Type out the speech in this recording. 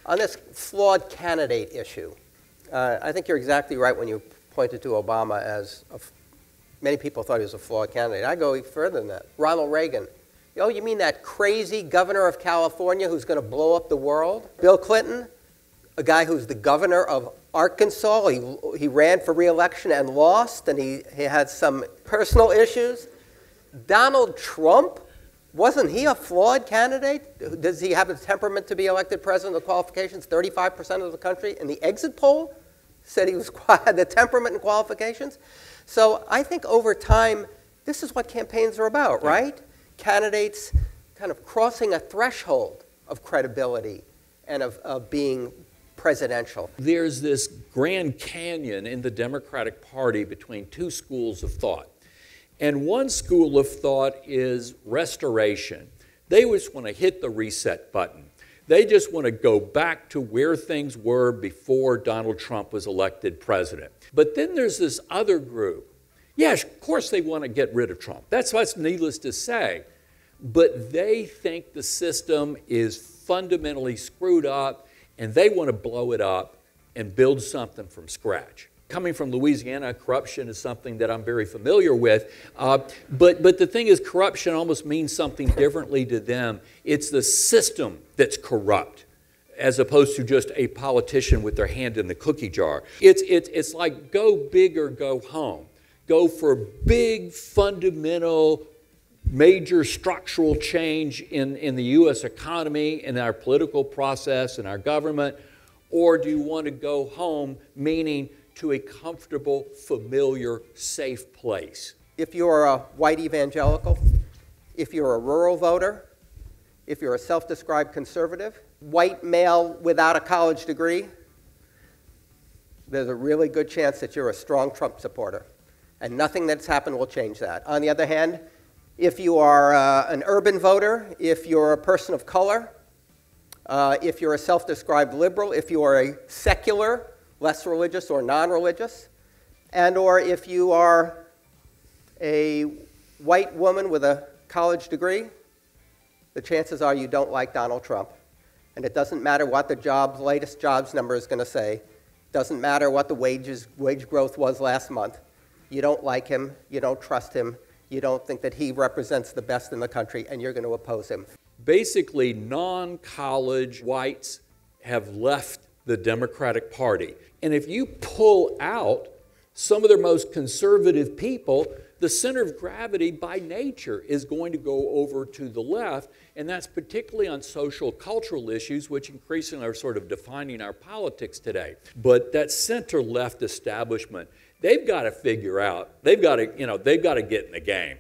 On this flawed candidate issue, I think you're exactly right when you pointed to Obama as many people thought he was a flawed candidate. I go even further than that. Ronald Reagan. Oh, you mean that crazy governor of California who's going to blow up the world? Bill Clinton, a guy who's the governor of Arkansas. He ran for re-election and lost, and he had some personal issues. Donald Trump, wasn't he a flawed candidate? Does he have the temperament to be elected president? The qualifications, 35% of the country in the exit poll said he had the temperament and qualifications. So I think over time, this is what campaigns are about, right? Candidates kind of crossing a threshold of credibility and of being presidential. There's this Grand Canyon in the Democratic Party between two schools of thought. And one school of thought is restoration. They just want to hit the reset button. They just want to go back to where things were before Donald Trump was elected president. But then there's this other group. Yes, of course they want to get rid of Trump. That's what's needless to say. But they think the system is fundamentally screwed up, and they want to blow it up and build something from scratch. Coming from Louisiana, corruption is something that I'm very familiar with. But the thing is, corruption almost means something differently to them. It's the system that's corrupt, as opposed to just a politician with their hand in the cookie jar. It's like go big or go home. Go for big, fundamental, major structural change in the U.S. economy, in our political process, in our government, or do you want to go home, meaning to a comfortable, familiar, safe place? If you're a white evangelical, if you're a rural voter, if you're a self-described conservative, white male without a college degree, there's a really good chance that you're a strong Trump supporter. And nothing that's happened will change that. On the other hand, if you are an urban voter, if you're a person of color, if you're a self-described liberal, if you are a secular, less religious or non-religious, and or if you are a white woman with a college degree, the chances are you don't like Donald Trump. And it doesn't matter what the latest jobs number is going to say. It doesn't matter what the wage growth was last month. You don't like him, you don't trust him, you don't think that he represents the best in the country, and you're going to oppose him. Basically, non-college whites have left the Democratic Party. And if you pull out some of their most conservative people, the center of gravity by nature is going to go over to the left, and that's particularly on social cultural issues, which increasingly are sort of defining our politics today. But that center left establishment, they've got to figure out, they've got to get in the game.